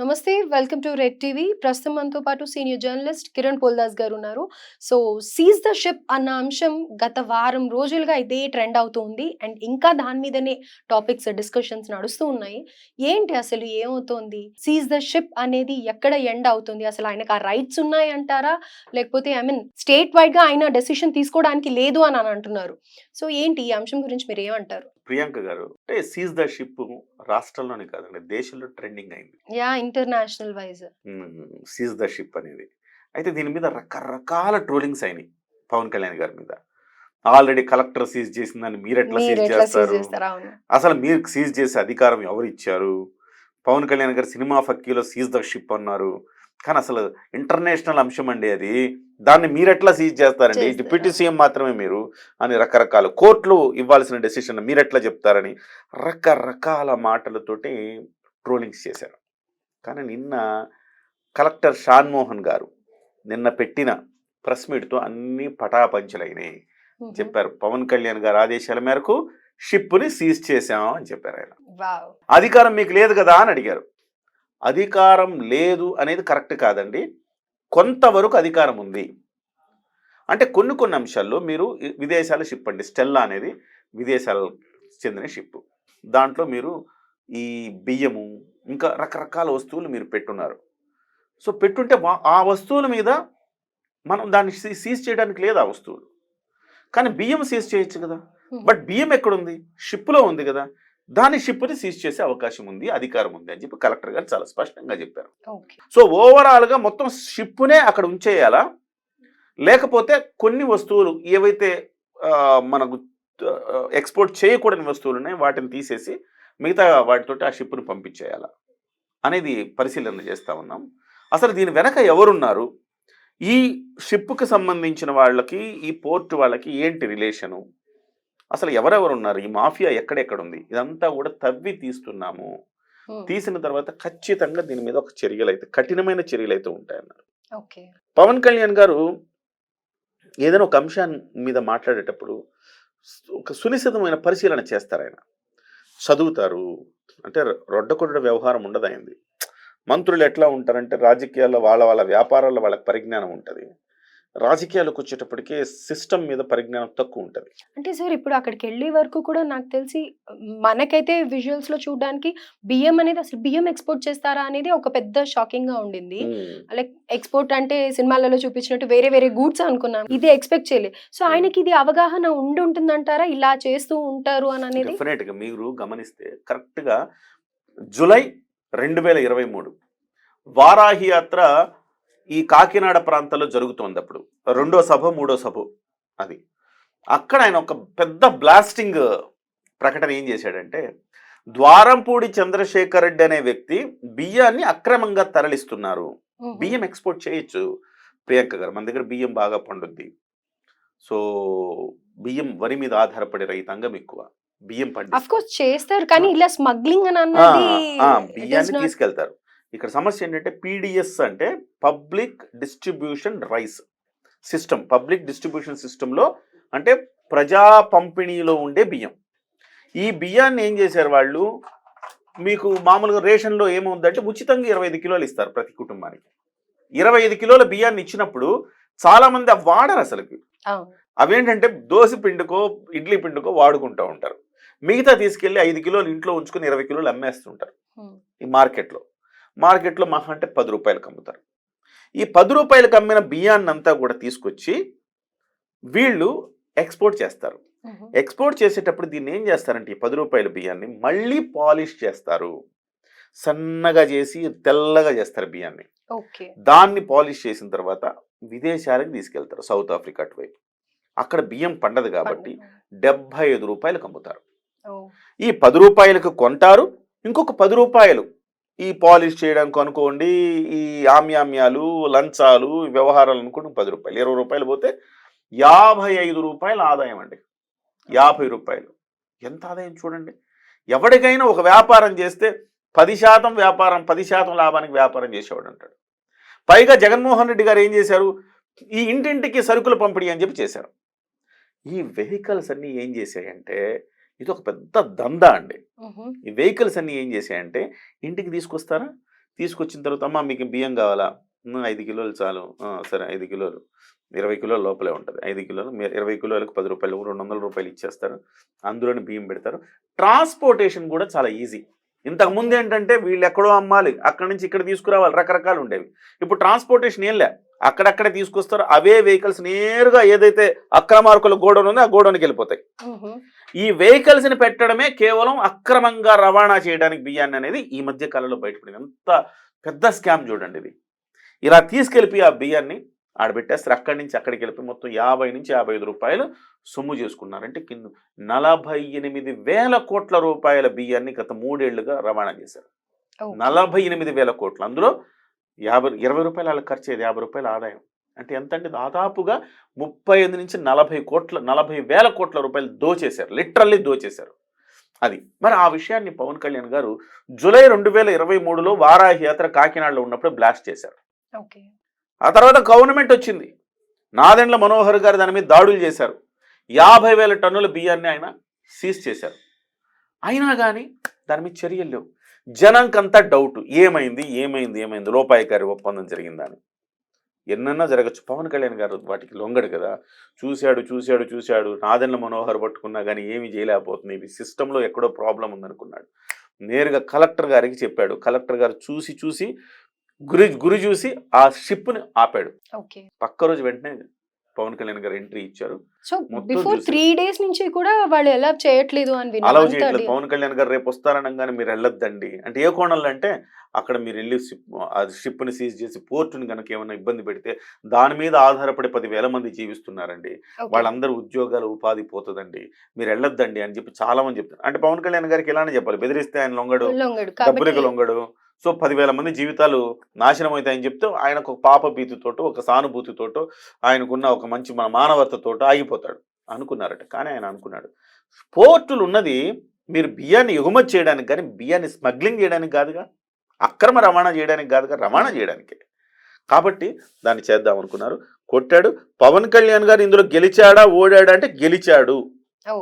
నమస్తే. Welcome to red TV. ప్రస్తుతం మనతో పాటు సీనియర్ జర్నలిస్ట్ కిరణ్ పోల్దాస్ గారు ఉన్నారు. సో, సీజ్ ద షిప్ అన్న అంశం గత వారం రోజులుగా ఇదే ట్రెండ్ అవుతూ ఉంది. అండ్ ఇంకా దాని మీదనే టాపిక్స్, డిస్కషన్స్ నడుస్తూ ఉన్నాయి. ఏంటి అసలు ఏమవుతోంది? సీజ్ ద షిప్ అనేది ఎక్కడ ఎండ్ అవుతుంది? అసలు ఆయనకు ఆ రైట్స్ ఉన్నాయంటారా? లేకపోతే స్టేట్ వైడ్‌గా ఆయన డెసిషన్ తీసుకోవడానికి లేదు అని అంటున్నారు. సో, ఏంటి ఈ అంశం గురించి మీరేమంటారు? ప్రియాంక గారు అంటే సీజ్ ద షిప్ రాష్ట్రంలోనే కాదండి దేశంలో ట్రెండింగ్ అయింది. యాహ్! ఇంటర్నేషనల్ వైస్. సీజ్ ద షిప్ అనేది. అయితే దీని మీద రకరకాల ట్రోలింగ్స్ అయినాయి పవన్ కళ్యాణ్ గారి మీద. ఆల్రెడీ కలెక్టర్ సీజ్ చేసిందని మీరెట్లా సీజ్ మీరెట్లా సీజ్ చేస్తారు? చేస్తారు? అవును. అసలు మీరు సీజ్ చేసే అధికారం ఎవరిచ్చారు? పవన్ కళ్యాణ్ గారు సినిమా ఫక్కీలో సీజ్ ద షిప్ అన్నారు. కానీ అసలు ఇంటర్నేషనల్ అంశం అండి అది. దాన్ని మీరెట్లా సీజ్ చేస్తారండి? డిప్యూటీ చేస్తారు. సీఎం మాత్రమే మీరు అని రకరకాల కోర్టులు ఇవ్వాల్సిన డెసిషన్ మీరెట్లా చెప్తారని రకరకాల మాటలతోటి ట్రోలింగ్స్ చేశారు. కానీ నిన్న కలెక్టర్ షాన్మోహన్ గారు నిన్న పెట్టిన ప్రెస్ మీట్‌తో అన్నీ పటాపంచలైనాయి. హుహు. చెప్పారు. పవన్ కళ్యాణ్ గారి ఆదేశాల మేరకు షిప్‌ని సీజ్ చేశాం అని చెప్పారాయన. వావ్! అధికారం మీకు లేదు కదా అని అడిగారు. అధికారం లేదు అనేది కరెక్ట్ కాదండి. కొంతవరకు అధికారం ఉంది. అంటే కొన్ని కొన్ని అంశాల్లో మీరు విదేశాల షిప్ అండి. స్టెల్లా అనేది విదేశాలకు చెందిన షిప్. దాంట్లో మీరు ఈ బియ్యము, ఇంకా రకరకాల వస్తువులు మీరు పెట్టున్నారు. సో, పెట్టుంటే ఆ వస్తువుల మీద మనం దాన్ని సీజ్ చేయడానికి లేదు ఆ వస్తువులు. కానీ బియ్యం సీజ్ చేయొచ్చు కదా! హుహు. బట్ బియ్యం ఎక్కడుంది? షిప్‌లో ఉంది కదా! దాని షిప్‌ని సీజ్ చేసే అవకాశం ఉంది, అధికారం ఉంది అని చెప్పి కలెక్టర్ గారు చాలా స్పష్టంగా చెప్పారు. ఓకే. సో, ఓవరాల్‌గా మొత్తం షిప్‌నే అక్కడ ఉంచేయాలా? లేకపోతే కొన్ని వస్తువులు ఏవైతే మనకు ఎక్స్‌పోర్ట్ చేయకూడని వస్తువులున్నాయి వాటిని తీసేసి మిగతా వాటితోటి ఆ షిప్‌ని పంపించేయాలా? అనేది పరిశీలన చేస్తా ఉన్నాం. అసలు దీని వెనక ఎవరున్నారు? ఈ షిప్‌కి సంబంధించిన వాళ్ళకి, ఈ పోర్ట్ వాళ్ళకి ఏంటి రిలేషను? అసలు ఎవరెవరున్నారు? ఈ మాఫియా ఎక్కడెక్కడుంది? ఇదంతా కూడా తవ్వి తీస్తున్నాము. హ్మ్. తీసిన తర్వాత ఖచ్చితంగా దీని మీద ఒక చర్యలైతే కఠినమైన చర్యలైతే ఉంటాయన్నారు. ఓకే. పవన్ కళ్యాణ్ గారు ఏదైనా ఒక అంశాన్ని మీద మాట్లాడేటప్పుడు ఒక సునిశితమైన పరిశీలన చేస్తారాయన. చదువుతారు. అంటే రొడ్డకొడ్డ వ్యవహారం ఉండదాయనది. మంత్రులు ఎట్లా ఉంటారంటే రాజకీయాల్లో వాళ్ళ వాళ్ళ వ్యాపారాల్లో వాళ్ళకి పరిజ్ఞానం ఉంటది. రాజకీయాలకొచ్చేటప్పటికి సిస్టమ్ మీద పరిజ్ఞానం తక్కువుంటది. అంటే సార్ ఇప్పుడు అక్కడికెళ్ళే వరకు కూడా నాకు తెలిసి మనకైతే విజువల్స్‌లో చూడడానికి బియ్యం అనేది అసలు బియ్యం ఎక్స్‌పోర్ట్ చేస్తారా అనేది ఒక పెద్ద షాకింగ్‌గా ఉండింది. హ్మ్. లైక్ ఎక్స్‌పోర్ట్ అంటే సినిమాలలో చూపించినట్టు వేరే వేరే గూడ్స్ అనుకున్నాం. హ్మ్. ఇది ఎక్స్‌పెక్ట్ చేయలే. సో, హ్మ్. ఆయనకి ఇది అవగాహన ఉండుంటుందంటారా? ఇలా చేస్తూ ఉంటారు అననేది? డెఫినెట్‌గా మీరు గమనిస్తే కరెక్ట్‌గా జులై 2023 వారాహి యాత్ర ఈ కాకినాడ ప్రాంతంలో జరుగుతోందప్పుడు. రెండో సభో, మూడో సభో అది. అక్కడ ఆయన ఒక పెద్ద బ్లాస్టింగ్ ప్రకటన ఏం చేశాడంటే, ద్వారంపూడి చంద్రశేఖర్ రెడ్డి అనే వ్యక్తి బియ్యాన్ని అక్రమంగా తరలిస్తున్నారు. హుహు. బియ్యం ఎక్స్‌పోర్ట్ చేయొచ్చు ప్రియాంక గారు. మన దగ్గర బియ్యం బాగా పండుద్ది. సో, బియ్యం వరి మీద ఆధారపడే రైతాంగం ఎక్కువ. బియ్యం పండిస్తారు. అఫ్‌కోర్స్ చేస్తారు. కానీ ఆ! ఇలా స్మగ్లింగ్ అని ఆ! అన్నది ఆ! ఇట్ ఈస్ బియ్యాన్ని నాట్. తీసుకెళ్తారు. ఇక్కడ సమస్య ఏంటంటే పీడీఎస్ అంటే public distribution rice system. Public distribution సిస్టమ్‌లో అంటే ప్రజా పంపిణీలో ఉండే బియ్యం. ఈ బియ్యాన్ని ఏం చేశారు వాళ్ళు, మీకు మామూలుగా రేషన్‌లో ఏముందంటే ఉచితంగా 25 కిలోలు ఇస్తారు ప్రతి కుటుంబానికి. 25 కిలోల బియ్యాన్ని ఇచ్చినప్పుడు చాలామంది అవి వాడరసలకి. అవును. అవేంటంటే దోస పిండికో, ఇడ్లీ పిండికో వాడుకుంటూ ఉంటారు. మిగతా తీసుకెళ్ళి 5 కిలోలు ఇంట్లో ఉంచుకొని 20 కిలోలు అమ్మేస్తుంటారు హ్మ్. ఈ మార్కెట్‌లో. మార్కెట్‌లో మహా అంటే రూ. 10కి అమ్ముతారు. ఈ రూ. 10కి అమ్మిన బియ్యాన్నంతా కూడా తీసుకొచ్చి వీళ్ళు ఎక్స్‌పోర్ట్ చేస్తారు. హుహు. ఎక్స్‌పోర్ట్ చేసేటప్పుడు దీన్నేం చేస్తారంటే ఈ రూ. 10 బియ్యాన్ని మళ్ళీ పాలిష్ చేస్తారు. సన్నగా చేసి తెల్లగా చేస్తారు బియ్యాన్ని. ఓకే. దాన్ని పాలిష్ చేసిన తర్వాత విదేశాలకు తీసుకెళ్తారు. సౌత్ ఆఫ్రికా అటువైపు. అక్కడ బియ్యం పండదు కాబట్టి పండుగ. రూ. 75కి అమ్ముతారు. ఓహ్! ఈ రూ. 10కి కొంటారు. ఇంకొక రూ. 10 ఈ పాలిష్ చేయడానికి అనుకోండి, ఈ ఆమ్యామ్యాలు, లంచాలు, వ్యవహారాలు అనుకోండి రూ. 10. రూ. 20 పోతే రూ. 55 ఆదాయం అండి. రూ. 50 ఎంత ఆదాయం చూడండి. ఎవడికైనా ఒక వ్యాపారం చేస్తే 10% వ్యాపారం, 10% లాభానికి వ్యాపారం చేసేవాడు అంటాడు. పైగా జగన్మోహన్ రెడ్డి గారు ఏం చేశారు? ఈ ఇంటింటికి సరుకుల పంపిణీ అని చెప్పి చేశారు. ఈ వెహికల్స్ అన్నీ ఏం చేశాయంటే ఇదొక పెద్ద దందా అండి. హుహు. ఈ వెహికల్స్ అన్నీ ఏం చేశాయంటే ఇంటికి తీసుకొస్తారా? తీసుకొచ్చిన తర్వాత అమ్మ మీకు బియ్యం కావాలా? 5 కిలోలు చాలు. సరే 5 కిలోలు. 20 కిలోల లోపలే ఉంటది. 5 కిలోలు మీరు 20 కిలోలకు రూ. 10 రూ. 200 ఇచ్చేస్తారు. అందులోనే బియ్యం పెడతారు. ట్రాన్స్‌పోర్టేషన్ కూడా చాలా ఈజీ. ఇంతకుముందు ఏంటంటే వీళ్ళు ఎక్కడో అమ్మాలి. అక్కడి నుంచి ఇక్కడ తీసుకురావాలి. రకరకాలు ఉండేవి. ఇప్పుడు ట్రాన్స్‌పోర్టేషన్ ఏం లే. అక్కడక్కడే తీసుకొస్తారు. అవే వెహికల్స్ నేరుగా ఏదైతే అక్రమార్కుల గోడౌన్ ఉందో ఆ గోడౌన్‌కి వెళ్ళిపోతాయి. ఈ వెహికల్స్‌ని పెట్టడమే కేవలం అక్రమంగా రవాణా చేయడానికి బియ్యాన్ని అనేది ఈ మధ్య కాలంలో బయటపడింది. ఎంత పెద్ద స్కామ్ చూడండి ఇది. ఇలా తీసుకెళ్ళిపోయి ఆ బియ్యాన్ని ఆడబెట్టేస్తారు. అక్కడి నుంచి అక్కడికి వెళ్ళిపోయి మొత్తం 50 నుంచి 55 రూపాయలు సొమ్ము చేసుకున్నారు. అంటే కింద 48,000 కోట్ల రూపాయల బియ్యాన్ని గత 3 ఏళ్లుగా రవాణా చేశారు. 48,000 కోట్లు. అందులో 20 రూపాయలు వాళ్ళకి ఖర్చు అయ్యేది, 50 రూపాయల ఆదాయం. అంటే ఎంత అంటే దాదాపుగా 35 నుంచి 40,000 కోట్ల రూపాయలు దోచేశారు. లిటరల్లీ దోచేశారు. అది. మరి ఆ విషయాన్ని పవన్ కళ్యాణ్ గారు జూలై 2023లో వారాహి యాత్ర కాకినాడలో ఉన్నప్పుడు బ్లాస్ట్ చేశారు. ఆ తర్వాత గవర్నమెంట్ వచ్చింది. నాదెండ్ల మనోహర్ గారు దాని మీద దాడులు చేశారు. 50,000 టన్నుల బియ్యాన్ని ఆయన సీజ్ చేశారు. అయినా కానీ దాని మీద చర్యలు లేవు. జనంకంతా డౌట్ ఏమైంది లోపాయికారి ఒప్పందం జరిగిందని. ఎన్నన్నా జరగచ్చు. పవన్ కళ్యాణ్ గారు వాటికి లొంగడు కదా. చూశాడు. నాదెండ్ల మనోహర్ పట్టుకున్నా కానీ ఏమీ చేయలేకపోతుంది. ఇది సిస్టంలో ఎక్కడో ప్రాబ్లం ఉందనుకున్నాడు. నేరుగా కలెక్టర్ గారికి చెప్పాడు. కలెక్టర్ గారు చూసి గురి చూసి ఆ షిప్ని ఆపాడు. పక్క రోజు వెంటనే పవన్ కళ్యాణ్ గారు ఎంట్రీ ఇచ్చారు. సో బిఫోర్ 3 డేస్ నుంచి కూడా వాళ్ళు ఎలా చేయట్లేదు అని అలౌ చేయట్లేదు. పవన్ కళ్యాణ్ గారు రేపు వస్తారనగానే మీరు వెళ్ళొద్దండి అంటే ఏ కోణంలో అంటే అక్కడ మీరు వెళ్ళి షిప్ని సీజ్ చేసి పోర్టుని కనుక ఏమైనా ఇబ్బంది పెడితే దాని మీద ఆధారపడి 10,000 మంది జీవిస్తున్నారండి. వాళ్ళందరూ ఉద్యోగాలు ఉపాధి పోతుందండి. మీరు వెళ్ళొద్దండి అని చెప్పి చాలా మంది చెప్తారు. అంటే పవన్ కళ్యాణ్ గారికి ఎలానే చెప్పాలి, బెదిరిస్తే ఆయన లొంగడు, డబ్బులకు లొంగడు. సో 10,000 మంది జీవితాలు నాశనం అవుతాయని చెప్తే ఆయనకు ఒక పాప భీతితోటో ఒక సానుభూతితోటో ఆయనకున్న ఒక మంచి మానవతతోటో ఆగిపోతాడు అనుకున్నారట. కానీ ఆయన అనుకున్నాడు పోర్టులు ఉన్నది మీరు బియ్యాన్ని ఎగుమతి చేయడానికి కానీ బియ్యాన్ని స్మగ్లింగ్ చేయడానికి కాదుగా, అక్రమ రవాణా చేయడానికి కాదుగా, రవాణా చేయడానికే. కాబట్టి దాన్ని చేద్దాం అనుకున్నారు. కొట్టాడు. పవన్ కళ్యాణ్ గారు ఇందులో గెలిచాడా ఓడాడా అంటే గెలిచాడు.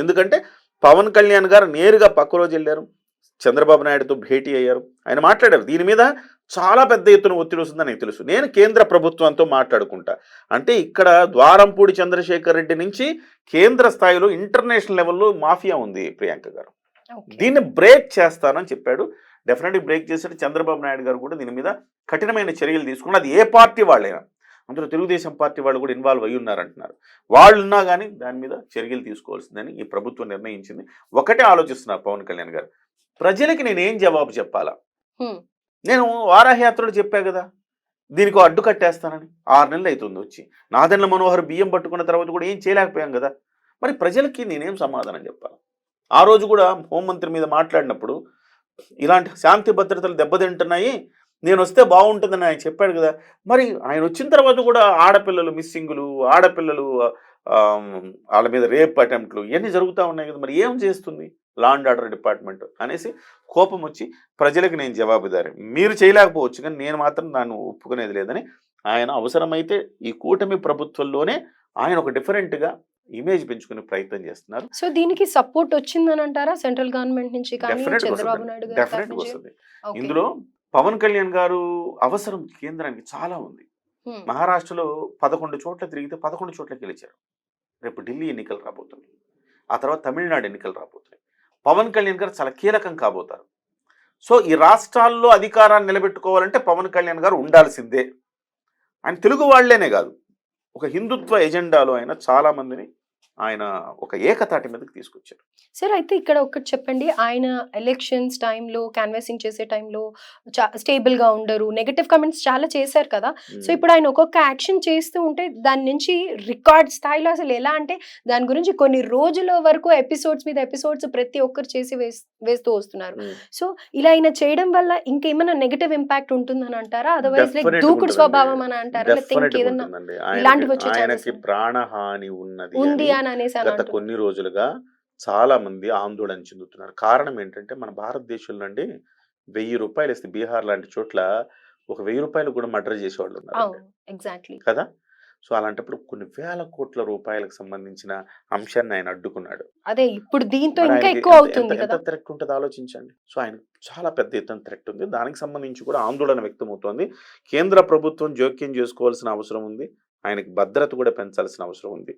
ఎందుకంటే పవన్ కళ్యాణ్ గారు నేరుగా పక్క రోజు వెళ్ళారు, చంద్రబాబు నాయుడుతో భేటీ అయ్యారు. ఆయన మాట్లాడారు. దీని మీద చాలా పెద్ద ఎత్తున ఒత్తిడి వస్తుందని నాకు తెలుసు. నేను కేంద్ర ప్రభుత్వంతో మాట్లాడుకుంటా అంటే ఇక్కడ ద్వారంపూడి చంద్రశేఖర్ రెడ్డి నుంచి కేంద్ర స్థాయిలో ఇంటర్నేషనల్ లెవెల్లో మాఫియా ఉంది ప్రియాంక గారు. దీన్ని బ్రేక్ చేస్తానని చెప్పాడు. డెఫినెట్గా బ్రేక్ చేశాడు. చంద్రబాబు నాయుడు గారు కూడా దీని మీద కఠినమైన చర్యలు తీసుకున్నారు. అది ఏ పార్టీ వాళ్ళైనా, అందులో తెలుగుదేశం పార్టీ వాళ్ళు కూడా ఇన్వాల్వ్ అయ్యి ఉన్నారంటున్నారు. వాళ్ళు ఉన్నా కానీ దాని మీద చర్యలు తీసుకోవాల్సిందని ఈ ప్రభుత్వం నిర్ణయించింది. ఒకటే ఆలోచిస్తున్నారు పవన్ కళ్యాణ్ గారు, ప్రజలకి నేనేం జవాబు చెప్పాలా? నేను వారాహయాత్రలో చెప్పా కదా దీనికి అడ్డు కట్టేస్తానని. 6 నెలలు అవుతుంది వచ్చి. నాదెండ్ల మనోహర్ బియ్యం పట్టుకున్న తర్వాత కూడా ఏం చేయలేకపోయాం కదా. మరి ప్రజలకి నేనేం సమాధానం చెప్పాలి? ఆ రోజు కూడా హోంమంత్రి మీద మాట్లాడినప్పుడు ఇలాంటి శాంతి భద్రతలు దెబ్బతింటున్నాయి, నేను వస్తే బాగుంటుందని ఆయన చెప్పాడు కదా. మరి ఆయన వచ్చిన తర్వాత కూడా ఆడపిల్లలు మిస్సింగులు, ఆడపిల్లలు వాళ్ళ మీద రేప్ అటెంప్ట్లు ఇవన్నీ జరుగుతూ ఉన్నాయి కదా. మరి ఏం చేస్తుంది లా అండ్ ఆర్డర్ డిపార్ట్మెంట్ అనేసి కోపం వచ్చి ప్రజలకు నేను జవాబుదారి, మీరు చేయలేకపోవచ్చు కానీ నేను మాత్రం దాన్ని ఒప్పుకునేది లేదని ఆయన అవసరమైతే ఈ కూటమి ప్రభుత్వంలోనే ఆయన ఒక డిఫరెంట్గా ఇమేజ్ పెంచుకునే ప్రయత్నం చేస్తున్నారు. సో దీనికి సపోర్ట్ వచ్చిందని అంటారా సెంట్రల్ గవర్నమెంట్ నుంచి? చంద్రబాబు నాయుడు డెఫినెట్గా వస్తుంది. ఇందులో పవన్ కళ్యాణ్ గారు అవసరం కేంద్రానికి చాలా ఉంది. మహారాష్ట్రలో 11 చోట్ల తిరిగితే 11 చోట్ల గెలిచారు. రేపు ఢిల్లీ ఎన్నికలు రాబోతున్నాయి, ఆ తర్వాత తమిళనాడు ఎన్నికలు రాబోతున్నాయి. పవన్ కళ్యాణ్ గారు చాలా కీలకం కాబోతారు. సో ఈ రాష్ట్రాల్లో అధికారాన్ని నిలబెట్టుకోవాలంటే పవన్ కళ్యాణ్ గారు ఉండాల్సిందే. ఆయన తెలుగు వాళ్లేనే కాదు, ఒక హిందుత్వ ఎజెండాలో ఆయన చాలా మందిని ఆయన ఒక ఏకతాటి మీదకి తీసుకొచ్చారు. సార్ అయితే ఇక్కడ ఒకటి చెప్పండి, ఆయన ఎలక్షన్స్ టైంలో క్యాన్వాసింగ్ చేసే టైంలో స్టేబుల్ గా ఉండరు, నెగటివ్ కమెంట్స్ చాలా చేశారు కదా. సో ఇప్పుడు ఆయన ఒక్కొక్క యాక్షన్ చేస్తూ ఉంటే దాని నుంచి రికార్డ్ స్థాయిలో అసలు ఎలా అంటే దాని గురించి కొన్ని రోజుల వరకు ఎపిసోడ్స్ మీద ఎపిసోడ్స్ ప్రతి ఒక్కరు చేసి వేస్తూ వస్తున్నారు. సో ఇలా ఆయన చేయడం వల్ల ఇంకేమైనా నెగటివ్ ఇంపాక్ట్ ఉంటుందని అంటారా? అదర్వైజ్ లైక్ దూకుడు స్వభావం అని అంటారా? లేకపోతే ఇంకేదన్నా ఇలాంటివి వచ్చే ప్రాణహాని ఉంది గత కొన్ని రోజులుగా చాలా మంది ఆందోళన చెందుతున్నారు. కారణం ఏంటంటే మన భారతదేశంలో నుండి 1000 రూపాయలు ఇస్తే బీహార్ లాంటి చోట్ల ఒక 1000 రూపాయలు కూడా మర్డర్ చేసేవాళ్ళు ఉన్నారు కదా. సో అలాంటప్పుడు కొన్ని వేల కోట్ల రూపాయలకు సంబంధించిన అంశాన్ని ఆయన అడ్డుకున్నాడు. అదే ఇప్పుడు దీంతో మరి ఇంకా ఆయనకి ఎక్కువ ఎంత ఎంత అవుతుంది ఎంత కదా! థ్రెట్ ఉంటదో ఆలోచించండి. సో ఆయన చాలా పెద్ద ఎత్తున థ్రెట్ ఉంది. దానికి సంబంధించి కూడా ఆందోళన వ్యక్తమవుతోంది. కేంద్ర ప్రభుత్వం జోక్యం చేసుకోవాల్సిన అవసరం ఉంది. ఆయనకి భద్రత కూడా పెంచాల్సిన అవసరం ఉంది.